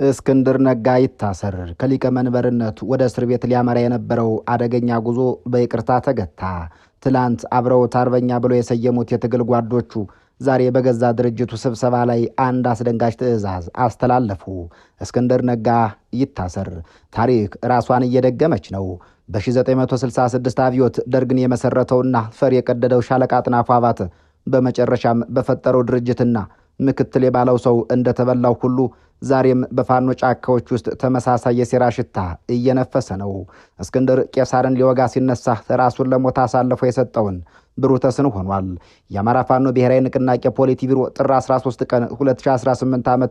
እስክንድር ነጋ ይታሰር። ከሊቀ መንበርነት ወደ እስር ቤት ሊያመራ የነበረው አደገኛ ጉዞ በይቅርታ ተገታ። ትላንት አብረውት አርበኛ ብሎ የሰየሙት የትግል ጓዶቹ ዛሬ በገዛ ድርጅቱ ስብሰባ ላይ አንድ አስደንጋጭ ትዕዛዝ አስተላለፉ። እስክንድር ነጋ ይታሰር። ታሪክ ራሷን እየደገመች ነው። በ1966 አብዮት ደርግን የመሰረተውና ፈር የቀደደው ሻለቃ አጥናፉ አባተ በመጨረሻም በፈጠረው ድርጅትና ምክትል የባለው ሰው እንደተበላው ሁሉ ዛሬም በፋኖ ጫካዎች ውስጥ ተመሳሳይ የሴራ ሽታ እየነፈሰ ነው። እስክንድር ቄሳርን ሊወጋ ሲነሳ ራሱን ለሞት አሳልፎ የሰጠውን ብሩህ ተስን ሆኗል። የአማራ ፋኖ ብሔራዊ ንቅናቄ ፖሊቲ ቢሮ ጥር 13 ቀን 2018 ዓ.ም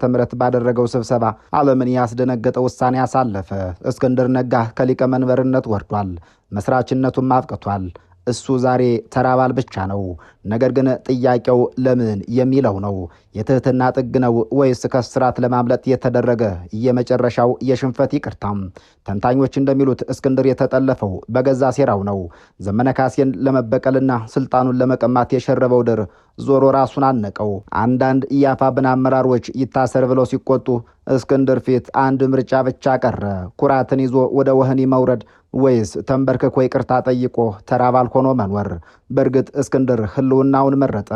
ባደረገው ስብሰባ ዓለምን ያስደነገጠ ውሳኔ አሳለፈ። እስክንድር ነጋ ከሊቀ መንበርነት ወርዷል። መስራችነቱም አብቅቷል። እሱ ዛሬ ተራ አባል ብቻ ነው። ነገር ግን ጥያቄው ለምን የሚለው ነው። የትህትና ጥግ ነው ወይስ ከስራት ለማምለጥ የተደረገ የመጨረሻው የሽንፈት ይቅርታም? ተንታኞች እንደሚሉት እስክንድር የተጠለፈው በገዛ ሴራው ነው። ዘመነ ካሴን ለመበቀልና ስልጣኑን ለመቀማት የሸረበው ድር ዞሮ ራሱን አነቀው። አንዳንድ የአፋብን አመራሮች ይታሰር ብለው ሲቆጡ እስክንድር ፊት አንድ ምርጫ ብቻ ቀረ። ኩራትን ይዞ ወደ ወህኒ መውረድ ወይስ ተንበርክኮ ይቅርታ ጠይቆ ተራ አባል ሆኖ መኖር? በእርግጥ እስክንድር ህልውናውን መረጠ።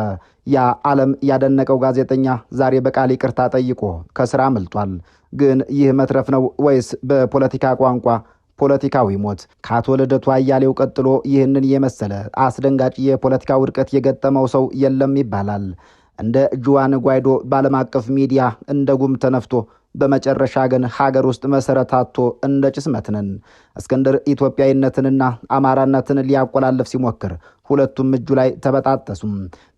ያ ዓለም ያደነቀው ጋዜጠኛ ዛሬ በቃል ይቅርታ ጠይቆ ከስራ አምልጧል። ግን ይህ መትረፍ ነው ወይስ በፖለቲካ ቋንቋ ፖለቲካዊ ሞት? ከአቶ ልደቱ አያሌው ቀጥሎ ይህንን የመሰለ አስደንጋጭ የፖለቲካ ውድቀት የገጠመው ሰው የለም ይባላል። እንደ ጁዋን ጓይዶ በዓለም አቀፍ ሚዲያ እንደ ጉም ተነፍቶ በመጨረሻ ግን ሀገር ውስጥ መሰረት አጥቶ እንደ ጭስ መትነን። እስክንድር ኢትዮጵያዊነትንና አማራነትን ሊያቆላልፍ ሲሞክር ሁለቱም እጁ ላይ ተበጣጠሱም።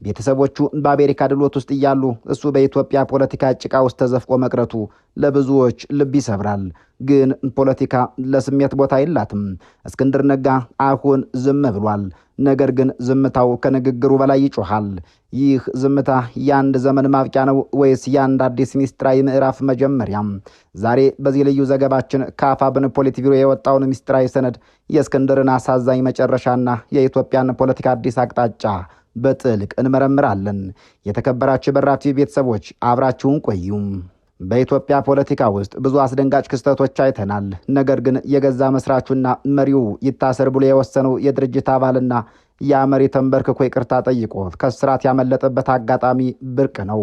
ቤተሰቦቹ በአሜሪካ ድሎት ውስጥ እያሉ እሱ በኢትዮጵያ ፖለቲካ ጭቃ ውስጥ ተዘፍቆ መቅረቱ ለብዙዎች ልብ ይሰብራል። ግን ፖለቲካ ለስሜት ቦታ የላትም። እስክንድር ነጋ አሁን ዝም ብሏል። ነገር ግን ዝምታው ከንግግሩ በላይ ይጮሃል። ይህ ዝምታ የአንድ ዘመን ማብቂያ ነው ወይስ የአንድ አዲስ ሚስጥራዊ ምዕራፍ መጀመሪያም? ዛሬ በዚህ ልዩ ዘገባችን ከአፋብን ፖሊት ቢሮ የወጣውን ሚስጥራዊ ሰነድ፣ የእስክንድርን አሳዛኝ መጨረሻና የኢትዮጵያን ፖለቲካ አዲስ አቅጣጫ በጥልቅ እንመረምራለን። የተከበራችሁ የበራ ቲቪ ቤተሰቦች አብራችሁን ቆዩም። በኢትዮጵያ ፖለቲካ ውስጥ ብዙ አስደንጋጭ ክስተቶች አይተናል። ነገር ግን የገዛ መስራቹና መሪው ይታሰር ብሎ የወሰነው የድርጅት አባልና ያ መሪ ተንበርክኮ ይቅርታ ጠይቆ ከስራት ያመለጠበት አጋጣሚ ብርቅ ነው።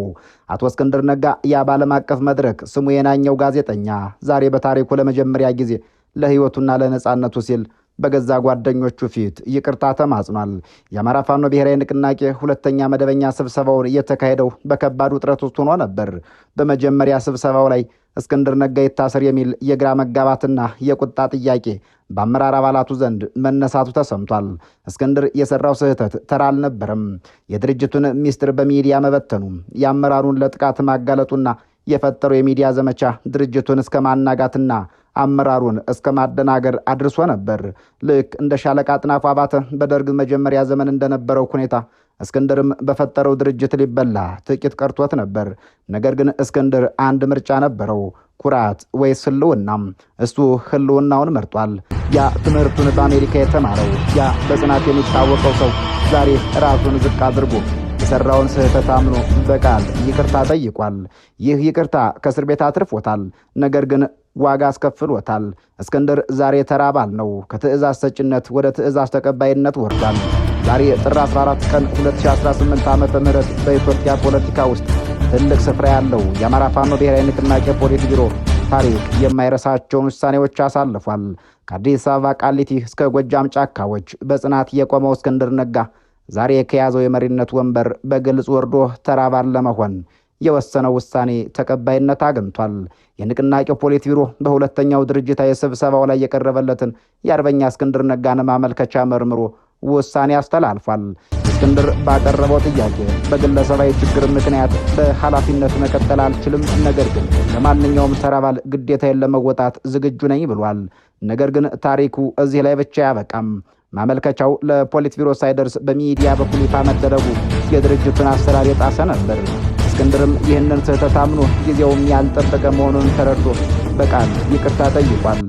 አቶ እስክንድር ነጋ ያ በዓለም አቀፍ መድረክ ስሙ የናኘው ጋዜጠኛ ዛሬ በታሪኩ ለመጀመሪያ ጊዜ ለሕይወቱና ለነጻነቱ ሲል በገዛ ጓደኞቹ ፊት ይቅርታ ተማጽኗል። የአማራ ፋኖ ብሔራዊ ንቅናቄ ሁለተኛ መደበኛ ስብሰባውን እየተካሄደው በከባድ ውጥረት ውስጥ ሆኖ ነበር። በመጀመሪያ ስብሰባው ላይ እስክንድር ነጋ ይታሰር የሚል የግራ መጋባትና የቁጣ ጥያቄ በአመራር አባላቱ ዘንድ መነሳቱ ተሰምቷል። እስክንድር የሰራው ስህተት ተራ አልነበረም። የድርጅቱን ሚስጥር በሚዲያ መበተኑ፣ የአመራሩን ለጥቃት ማጋለጡና የፈጠረው የሚዲያ ዘመቻ ድርጅቱን እስከ ማናጋትና አመራሩን እስከ ማደናገር አድርሶ ነበር። ልክ እንደ ሻለቃ አጥናፉ አባተ በደርግ መጀመሪያ ዘመን እንደነበረው ሁኔታ እስክንድርም በፈጠረው ድርጅት ሊበላ ጥቂት ቀርቶት ነበር። ነገር ግን እስክንድር አንድ ምርጫ ነበረው፣ ኩራት ወይስ ህልውናም? እሱ ህልውናውን መርጧል። ያ ትምህርቱን በአሜሪካ የተማረው ያ በጽናት የሚታወቀው ሰው ዛሬ ራሱን ዝቅ አድርጎ የሰራውን ስህተት አምኖ በቃል ይቅርታ ጠይቋል። ይህ ይቅርታ ከእስር ቤት አትርፎታል። ነገር ግን ዋጋ አስከፍሎታል። እስክንድር ዛሬ ተራ አባል ነው። ከትዕዛዝ ሰጭነት ወደ ትዕዛዝ ተቀባይነት ወርዷል። ዛሬ ጥር 14 ቀን 2018 ዓ.ም በኢትዮጵያ ፖለቲካ ውስጥ ትልቅ ስፍራ ያለው የአማራ ፋኖ ብሔራዊ ንቅናቄ ፖሊት ቢሮ ታሪክ የማይረሳቸውን ውሳኔዎች አሳልፏል። ከአዲስ አበባ ቃሊቲ እስከ ጎጃም ጫካዎች በጽናት የቆመው እስክንድር ነጋ ዛሬ ከያዘው የመሪነት ወንበር በግልጽ ወርዶ ተራ አባል ለመሆን የወሰነው ውሳኔ ተቀባይነት አግኝቷል። የንቅናቄው ፖሊት ቢሮ በሁለተኛው ድርጅታዊ ስብሰባው ላይ የቀረበለትን የአርበኛ እስክንድር ነጋን ማመልከቻ መርምሮ ውሳኔ አስተላልፏል። እስክንድር ባቀረበው ጥያቄ በግለሰባዊ ችግር ምክንያት በኃላፊነት መቀጠል አልችልም፣ ነገር ግን ለማንኛውም ተራ አባል ግዴታዬን ለመወጣት ዝግጁ ነኝ ብሏል። ነገር ግን ታሪኩ እዚህ ላይ ብቻ አያበቃም። ማመልከቻው ለፖሊት ቢሮ ሳይደርስ በሚዲያ በኩል ይፋ መደረጉ የድርጅቱን አሰራር የጣሰ ነበር። እስክንድርም ይህንን ስህተት አምኖ ጊዜውም ያልጠበቀ መሆኑን ተረድቶ በቃል ይቅርታ ጠይቋል።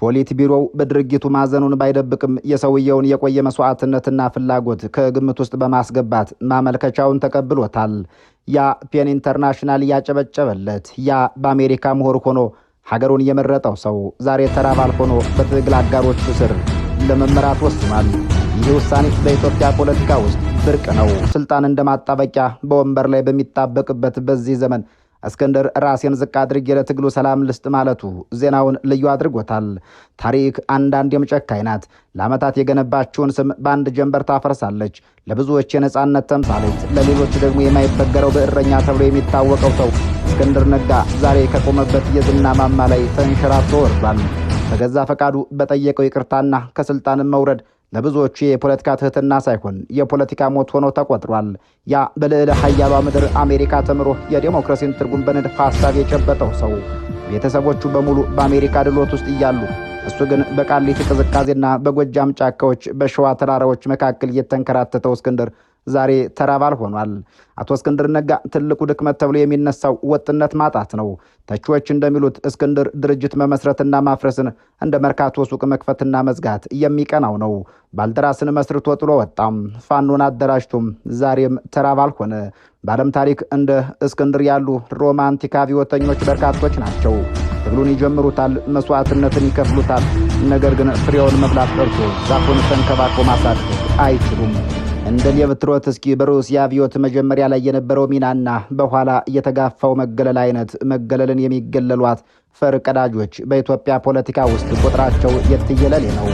ፖሊት ቢሮው በድርጊቱ ማዘኑን ባይደብቅም የሰውየውን የቆየ መስዋዕትነትና ፍላጎት ከግምት ውስጥ በማስገባት ማመልከቻውን ተቀብሎታል። ያ ፔን ኢንተርናሽናል ያጨበጨበለት፣ ያ በአሜሪካ ምሁር ሆኖ ሀገሩን የመረጠው ሰው ዛሬ ተራ አባል ሆኖ በትግል አጋሮቹ ስር ለመመራት ወስኗል። ይህ ውሳኔ በኢትዮጵያ ፖለቲካ ውስጥ ብርቅ ነው። ስልጣን እንደማጣበቂያ በወንበር ላይ በሚጣበቅበት በዚህ ዘመን እስክንድር ራሴን ዝቅ አድርጌ ለትግሉ ሰላም ልስጥ ማለቱ ዜናውን ልዩ አድርጎታል። ታሪክ አንዳንዴም ጨካኝ ናት። ለዓመታት የገነባችውን ስም በአንድ ጀንበር ታፈርሳለች። ለብዙዎች የነጻነት ተምሳሌት፣ ለሌሎች ደግሞ የማይበገረው ብዕረኛ ተብሎ የሚታወቀው ሰው እስክንድር ነጋ ዛሬ ከቆመበት የዝና ማማ ላይ ተንሸራቶ ወርዷል። በገዛ ፈቃዱ በጠየቀው ይቅርታና ከስልጣንም መውረድ ለብዙዎቹ የፖለቲካ ትህትና ሳይሆን የፖለቲካ ሞት ሆኖ ተቆጥሯል። ያ በልዕለ ኃያሏ ምድር አሜሪካ ተምሮ የዴሞክራሲን ትርጉም በንድፈ ሐሳብ የጨበጠው ሰው ቤተሰቦቹ በሙሉ በአሜሪካ ድሎት ውስጥ እያሉ እሱ ግን በቃሊቲ ቅዝቃዜና በጎጃም ጫካዎች በሸዋ ተራራዎች መካከል የተንከራተተው እስክንድር ዛሬ ተራ አባል ሆኗል። አቶ እስክንድር ነጋ ትልቁ ድክመት ተብሎ የሚነሳው ወጥነት ማጣት ነው። ተቺዎች እንደሚሉት እስክንድር ድርጅት መመስረትና ማፍረስን እንደ መርካቶ ሱቅ መክፈትና መዝጋት የሚቀናው ነው። ባልደራስን መስርቶ ጥሎ ወጣም፣ ፋኖን አደራጅቶም ዛሬም ተራ አባል ሆነ። በዓለም ታሪክ እንደ እስክንድር ያሉ ሮማንቲክ አብዮተኞች በርካቶች ናቸው። ትግሉን ይጀምሩታል፣ መስዋዕትነትን ይከፍሉታል። ነገር ግን ፍሬውን መብላት ቀርቶ ዛፉን ተንከባክቦ ማሳደግ አይችሉም። እንደ ሌቭ ትሮትስኪ በሩሲያ አብዮት መጀመሪያ ላይ የነበረው ሚናና በኋላ እየተጋፋው መገለል አይነት መገለልን የሚገለሏት ፈርቀዳጆች በኢትዮጵያ ፖለቲካ ውስጥ ቁጥራቸው የትየለሌ ነው።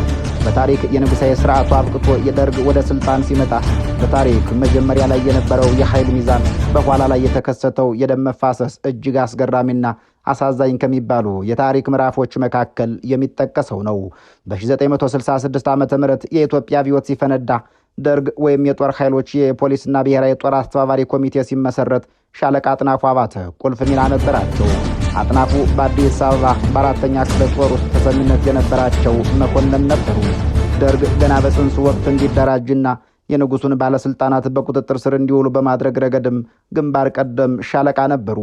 በታሪክ የንጉሣዊ ስርዓቱ አብቅቶ የደርግ ወደ ስልጣን ሲመጣ በታሪክ መጀመሪያ ላይ የነበረው የኃይል ሚዛን፣ በኋላ ላይ የተከሰተው የደም መፋሰስ እጅግ አስገራሚና አሳዛኝ ከሚባሉ የታሪክ ምዕራፎች መካከል የሚጠቀሰው ነው። በ1966 ዓ.ም የኢትዮጵያ አብዮት ሲፈነዳ ደርግ ወይም የጦር ኃይሎች የፖሊስና ብሔራዊ ጦር አስተባባሪ ኮሚቴ ሲመሰረት ሻለቃ አጥናፉ አባተ ቁልፍ ሚና ነበራቸው። አጥናፉ በአዲስ አበባ በአራተኛ ክፍለ ጦር ውስጥ ተሰሚነት የነበራቸው መኮንን ነበሩ። ደርግ ገና በጽንሱ ወቅት እንዲደራጅና የንጉሱን ባለስልጣናት በቁጥጥር ስር እንዲውሉ በማድረግ ረገድም ግንባር ቀደም ሻለቃ ነበሩ።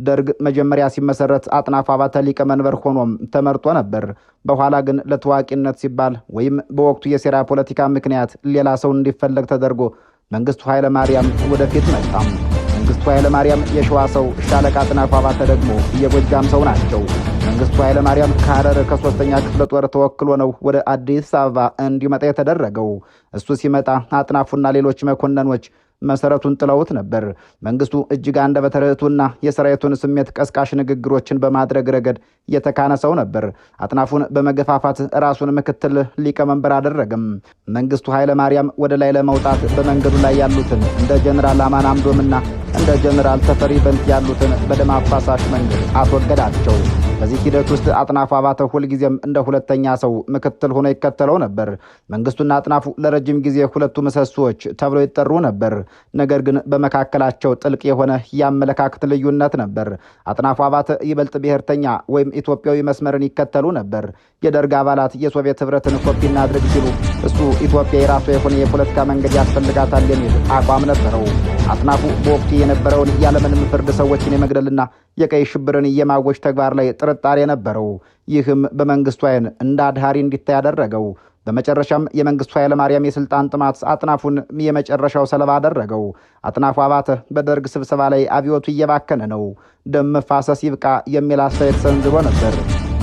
ደርግ መጀመሪያ ሲመሰረት አጥናፉ አባተ ሊቀመንበር ሆኖም ተመርጦ ነበር። በኋላ ግን ለታዋቂነት ሲባል ወይም በወቅቱ የሴራ ፖለቲካ ምክንያት ሌላ ሰው እንዲፈለግ ተደርጎ መንግስቱ ኃይለ ማርያም ወደፊት መጣም። መንግስቱ ኃይለ ማርያም የሸዋ ሰው፣ ሻለቃ አጥናፉ አባተ ደግሞ የጎጃም ሰው ናቸው። መንግስቱ ኃይለ ማርያም ከሐረር ከ3ኛ ክፍለ ጦር ተወክሎ ነው ወደ አዲስ አበባ እንዲመጣ የተደረገው። እሱ ሲመጣ አጥናፉና ሌሎች መኮንኖች መሰረቱን ጥለውት ነበር። መንግስቱ እጅግ አንደበተ ርቱዕና የሰራዊቱን ስሜት ቀስቃሽ ንግግሮችን በማድረግ ረገድ የተካነ ሰው ነበር። አጥናፉን በመገፋፋት ራሱን ምክትል ሊቀመንበር አደረገም። መንግስቱ ኃይለ ማርያም ወደ ላይ ለመውጣት በመንገዱ ላይ ያሉትን እንደ ጀነራል አማን አምዶምና እንደ ጀነራል ተፈሪ በንት ያሉትን በደም አፋሳሽ መንገድ አስወገዳቸው። በዚህ ሂደት ውስጥ አጥናፉ አባተ ሁልጊዜም እንደ ሁለተኛ ሰው ምክትል ሆኖ ይከተለው ነበር። መንግስቱና አጥናፉ ለረጅም ጊዜ ሁለቱ ምሰሶዎች ተብለው ይጠሩ ነበር። ነገር ግን በመካከላቸው ጥልቅ የሆነ የአመለካከት ልዩነት ነበር። አጥናፉ አባተ ይበልጥ ብሔርተኛ ወይም ኢትዮጵያዊ መስመርን ይከተሉ ነበር። የደርግ አባላት የሶቪየት ህብረትን ኮፒ እናድርግ ሲሉ እሱ ኢትዮጵያ የራሷ የሆነ የፖለቲካ መንገድ ያስፈልጋታል የሚል አቋም ነበረው። አጥናፉ በወቅቱ የነበረውን ያለምንም ፍርድ ሰዎችን የመግደልና የቀይ ሽብርን የማወጅ ተግባር ላይ ጥርጣሬ ነበረው። ይህም በመንግስቱ አይን እንደ አድሃሪ እንዲታይ ያደረገው። በመጨረሻም የመንግስቱ ኃይለ ማርያም የስልጣን ጥማት አጥናፉን የመጨረሻው ሰለባ አደረገው። አጥናፉ አባተ በደርግ ስብሰባ ላይ አብዮቱ እየባከነ ነው፣ ደም መፋሰስ ይብቃ የሚል አስተያየት ሰንዝሮ ነበር።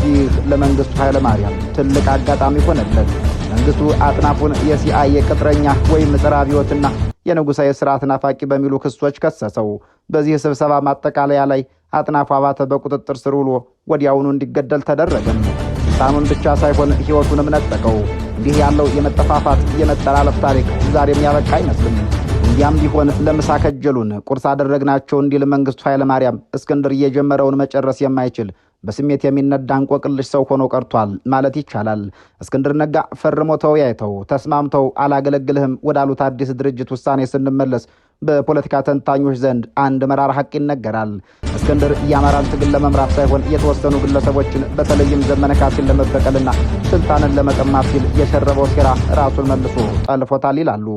ይህ ለመንግስቱ ኃይለ ማርያም ትልቅ አጋጣሚ ሆነለት። መንግስቱ አጥናፉን የሲአይኤ ቅጥረኛ ወይም ጸረ አብዮትና የንጉሣዊ ስርዓት ናፋቂ በሚሉ ክሶች ከሰሰው። በዚህ ስብሰባ ማጠቃለያ ላይ አጥናፉ አባተ በቁጥጥር ስር ውሎ ወዲያውኑ እንዲገደል ተደረገም። ስልጣኑን ብቻ ሳይሆን ሕይወቱንም ነጠቀው። እንዲህ ያለው የመጠፋፋት የመጠላለፍ ታሪክ ዛሬም ያበቃ አይመስልም። እንዲያም ቢሆን ለምሳ ከጀሉን ቁርስ አደረግናቸው እንዲል መንግስቱ ኃይለ ማርያም እስክንድር እየጀመረውን መጨረስ የማይችል በስሜት የሚነዳ እንቆቅልሽ ሰው ሆኖ ቀርቷል ማለት ይቻላል። እስክንድር ነጋ ፈርሞ ተወያይተው ተስማምተው አላገለግልህም ወዳሉት አዲስ ድርጅት ውሳኔ ስንመለስ በፖለቲካ ተንታኞች ዘንድ አንድ መራራ ሐቅ ይነገራል። እስክንድር የአማራን ትግል ለመምራት ሳይሆን የተወሰኑ ግለሰቦችን በተለይም ዘመነ ካሴን ለመበቀልና ስልጣንን ለመቀማት ሲል የሸረበው ሴራ ራሱን መልሶ ጠልፎታል ይላሉ።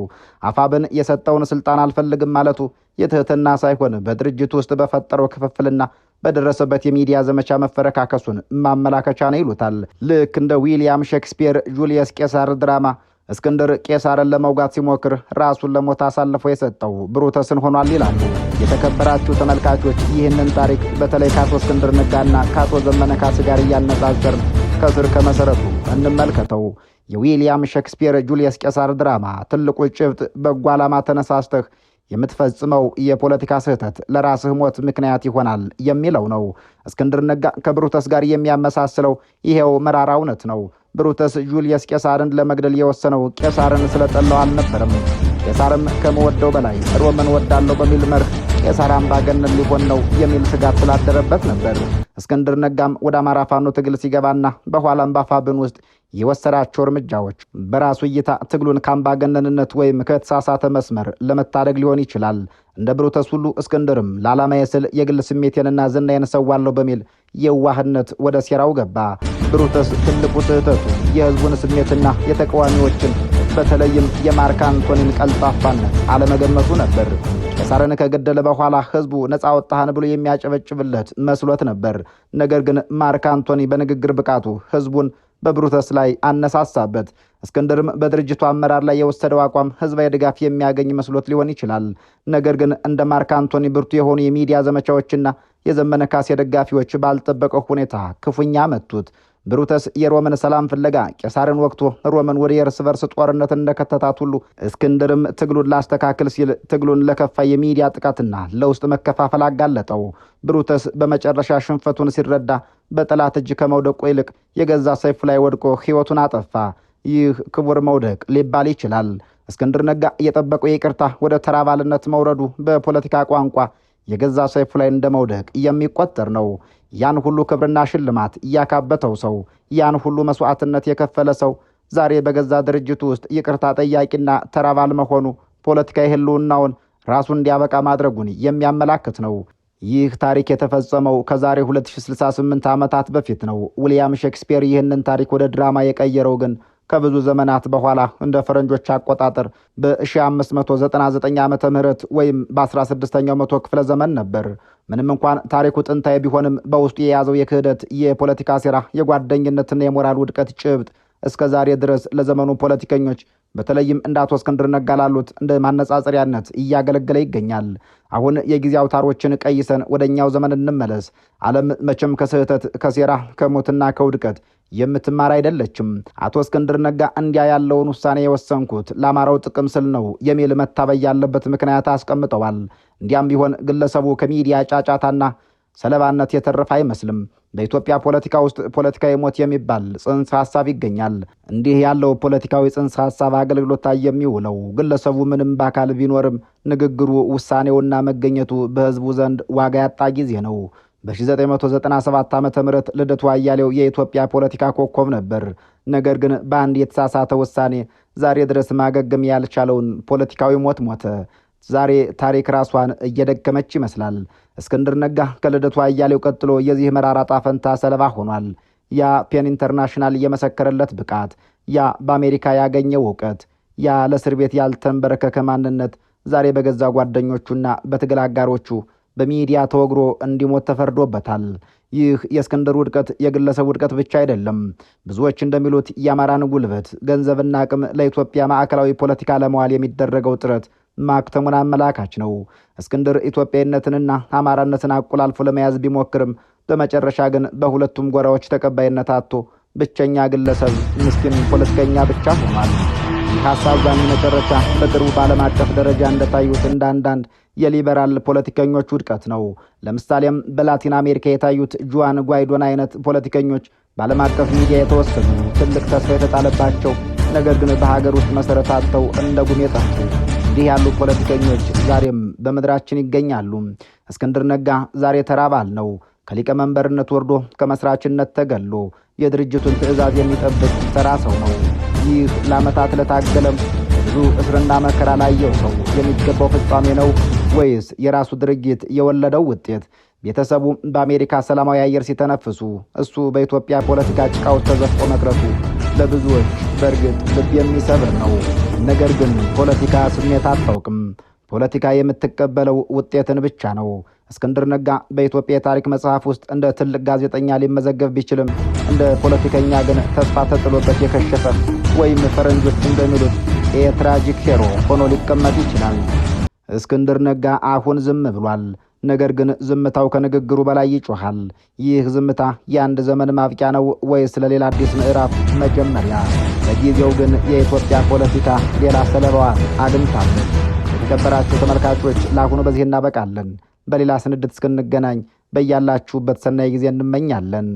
አፋብን የሰጠውን ስልጣን አልፈልግም ማለቱ የትህትና ሳይሆን በድርጅቱ ውስጥ በፈጠረው ክፍፍልና በደረሰበት የሚዲያ ዘመቻ መፈረካከሱን ማመላከቻ ነው ይሉታል። ልክ እንደ ዊሊያም ሼክስፒር ጁልየስ ቄሳር ድራማ እስክንድር ቄሳርን ለመውጋት ሲሞክር ራሱን ለሞት አሳልፎ የሰጠው ብሩተስን ሆኗል ይላሉ። የተከበራችሁ ተመልካቾች ይህንን ታሪክ በተለይ ከአቶ እስክንድር ነጋና ከአቶ ዘመነ ካሴ ጋር እያነጻጸር ከስር ከመሰረቱ እንመልከተው። የዊሊያም ሼክስፒር ጁልየስ ቄሳር ድራማ ትልቁ ጭብጥ በጎ ዓላማ ተነሳስተህ የምትፈጽመው የፖለቲካ ስህተት ለራስህ ሞት ምክንያት ይሆናል የሚለው ነው። እስክንድር ነጋ ከብሩተስ ጋር የሚያመሳስለው ይሄው መራራ እውነት ነው። ብሩተስ ጁልየስ ቄሳርን ለመግደል የወሰነው ቄሳርን ስለጠላው አልነበረም። ቄሳርም ከመወደው በላይ ሮምን ወዳለው በሚል መርህ ቄሳር አምባገነን ሊሆን ነው የሚል ስጋት ስላደረበት ነበር። እስክንድር ነጋም ወደ አማራ ፋኖ ትግል ሲገባና በኋላም በአፋብን ውስጥ የወሰዳቸው እርምጃዎች በራሱ እይታ ትግሉን ከአምባገነንነት ወይም ከተሳሳተ መስመር ለመታደግ ሊሆን ይችላል። እንደ ብሩተስ ሁሉ እስክንድርም ለዓላማዬ ስል የግል ስሜቴንና ዝናዬን እሰዋለሁ በሚል የዋህነት ወደ ሴራው ገባ። ብሩተስ ትልቁ ስህተቱ የህዝቡን ስሜትና የተቃዋሚዎችን በተለይም የማርክ አንቶኒን ቀልጣፋነት አለመገመቱ ነበር። ቄሳርን ከገደለ በኋላ ህዝቡ ነፃ ወጣህን ብሎ የሚያጨበጭብለት መስሎት ነበር። ነገር ግን ማርክ አንቶኒ በንግግር ብቃቱ ህዝቡን በብሩተስ ላይ አነሳሳበት። እስክንድርም በድርጅቱ አመራር ላይ የወሰደው አቋም ህዝባዊ ድጋፍ የሚያገኝ መስሎት ሊሆን ይችላል። ነገር ግን እንደ ማርክ አንቶኒ ብርቱ የሆኑ የሚዲያ ዘመቻዎችና የዘመነ ካሴ ደጋፊዎች ባልጠበቀው ሁኔታ ክፉኛ መቱት። ብሩተስ የሮምን ሰላም ፍለጋ ቄሳርን ወቅቶ ሮምን ወደ የእርስ በርስ ጦርነት እንደከተታት ሁሉ እስክንድርም ትግሉን ላስተካክል ሲል ትግሉን ለከፋ የሚዲያ ጥቃትና ለውስጥ መከፋፈል አጋለጠው። ብሩተስ በመጨረሻ ሽንፈቱን ሲረዳ በጠላት እጅ ከመውደቁ ይልቅ የገዛ ሰይፉ ላይ ወድቆ ሕይወቱን አጠፋ። ይህ ክቡር መውደቅ ሊባል ይችላል። እስክንድር ነጋ የጠበቀው ይቅርታ ወደ ተራባልነት መውረዱ በፖለቲካ ቋንቋ የገዛ ሰይፉ ላይ እንደ መውደቅ የሚቆጠር ነው። ያን ሁሉ ክብርና ሽልማት ያካበተው ሰው፣ ያን ሁሉ መስዋዕትነት የከፈለ ሰው ዛሬ በገዛ ድርጅቱ ውስጥ ይቅርታ ጠያቂና ተራባል መሆኑ ፖለቲካዊ ህልውናውን ራሱ እንዲያበቃ ማድረጉን የሚያመላክት ነው። ይህ ታሪክ የተፈጸመው ከዛሬ 2068 ዓመታት በፊት ነው። ዊሊያም ሼክስፒር ይህንን ታሪክ ወደ ድራማ የቀየረው ግን ከብዙ ዘመናት በኋላ እንደ ፈረንጆች አቆጣጠር በ1599 ዓመተ ምህረት ወይም በ16ኛው መቶ ክፍለ ዘመን ነበር። ምንም እንኳን ታሪኩ ጥንታዊ ቢሆንም በውስጡ የያዘው የክህደት፣ የፖለቲካ ሴራ፣ የጓደኝነትና የሞራል ውድቀት ጭብጥ እስከ ዛሬ ድረስ ለዘመኑ ፖለቲከኞች በተለይም እንደ አቶ እስክንድር ነጋ ላሉት እንደ ማነጻጸሪያነት እያገለገለ ይገኛል። አሁን የጊዜ አውታሮችን ቀይሰን ወደኛው ዘመን እንመለስ። ዓለም መቼም ከስህተት፣ ከሴራ፣ ከሞትና ከውድቀት የምትማር አይደለችም። አቶ እስክንድር ነጋ እንዲያ ያለውን ውሳኔ የወሰንኩት ለአማራው ጥቅም ስል ነው የሚል መታበይ ያለበት ምክንያት አስቀምጠዋል። እንዲያም ቢሆን ግለሰቡ ከሚዲያ ጫጫታና ሰለባነት የተረፈ አይመስልም። በኢትዮጵያ ፖለቲካ ውስጥ ፖለቲካዊ ሞት የሚባል ጽንሰ ሐሳብ ይገኛል። እንዲህ ያለው ፖለቲካዊ ጽንሰ ሐሳብ አገልግሎት ላይ የሚውለው ግለሰቡ ምንም በአካል ቢኖርም ንግግሩ፣ ውሳኔውና መገኘቱ በህዝቡ ዘንድ ዋጋ ያጣ ጊዜ ነው። በ1997 ዓ.ም ልደቱ አያሌው የኢትዮጵያ ፖለቲካ ኮከብ ነበር። ነገር ግን በአንድ የተሳሳተ ውሳኔ ዛሬ ድረስ ማገገም ያልቻለውን ፖለቲካዊ ሞት ሞተ። ዛሬ ታሪክ ራሷን እየደከመች ይመስላል። እስክንድር ነጋ ከልደቱ አያሌው ቀጥሎ የዚህ መራራ ዕጣ ፈንታ ሰለባ ሆኗል። ያ ፔን ኢንተርናሽናል የመሰከረለት ብቃት፣ ያ በአሜሪካ ያገኘው እውቀት፣ ያ ለእስር ቤት ያልተንበረከከ ማንነት ዛሬ በገዛ ጓደኞቹና በትግል አጋሮቹ በሚዲያ ተወግሮ እንዲሞት ተፈርዶበታል። ይህ የእስክንድር ውድቀት የግለሰብ ውድቀት ብቻ አይደለም። ብዙዎች እንደሚሉት የአማራን ጉልበት፣ ገንዘብና አቅም ለኢትዮጵያ ማዕከላዊ ፖለቲካ ለመዋል የሚደረገው ጥረት ማክተሙን አመላካች ነው። እስክንድር ኢትዮጵያዊነትንና አማራነትን አቆላልፎ ለመያዝ ቢሞክርም በመጨረሻ ግን በሁለቱም ጎራዎች ተቀባይነት አጥቶ ብቸኛ ግለሰብ፣ ምስኪን ፖለቲከኛ ብቻ ሆኗል። ይህ አሳዛኝ መጨረሻ በቅርቡ በዓለም አቀፍ ደረጃ እንደታዩት እንደ አንዳንድ የሊበራል ፖለቲከኞች ውድቀት ነው። ለምሳሌም በላቲን አሜሪካ የታዩት ጁዋን ጓይዶን አይነት ፖለቲከኞች በዓለም አቀፍ ሚዲያ የተወሰኑ ትልቅ ተስፋ የተጣለባቸው ነገር ግን በሀገር ውስጥ መሰረት አጥተው እንደ ጉም የጠፉ እንዲህ ያሉ ፖለቲከኞች ዛሬም በምድራችን ይገኛሉ። እስክንድር ነጋ ዛሬ ተራባል ነው። ከሊቀመንበርነት ወርዶ ከመስራችነት ተገሎ የድርጅቱን ትዕዛዝ የሚጠብቅ ተራ ሰው ነው። ይህ ለዓመታት ለታገለም ብዙ እስርና መከራ ላየው ሰው የሚገባው ፍጻሜ ነው ወይስ የራሱ ድርጊት የወለደው ውጤት? ቤተሰቡ በአሜሪካ ሰላማዊ አየር ሲተነፍሱ እሱ በኢትዮጵያ ፖለቲካ ጭቃ ውስጥ ተዘፍቆ መቅረቱ ለብዙዎች በእርግጥ ልብ የሚሰብር ነው። ነገር ግን ፖለቲካ ስሜት አታውቅም። ፖለቲካ የምትቀበለው ውጤትን ብቻ ነው። እስክንድር ነጋ በኢትዮጵያ የታሪክ መጽሐፍ ውስጥ እንደ ትልቅ ጋዜጠኛ ሊመዘገብ ቢችልም እንደ ፖለቲከኛ ግን ተስፋ ተጥሎበት የከሸፈ ወይም ፈረንጆች እንደሚሉት የትራጂክ ሄሮ ሆኖ ሊቀመጥ ይችላል። እስክንድር ነጋ አሁን ዝም ብሏል። ነገር ግን ዝምታው ከንግግሩ በላይ ይጮሃል። ይህ ዝምታ የአንድ ዘመን ማብቂያ ነው ወይስ ለሌላ አዲስ ምዕራፍ መጀመሪያ? ለጊዜው ግን የኢትዮጵያ ፖለቲካ ሌላ ሰለባዋ አግኝታለች። የተከበራችሁ ተመልካቾች ለአሁኑ በዚህ እናበቃለን። በሌላ ስንድት እስክንገናኝ በያላችሁበት ሰናይ ጊዜ እንመኛለን።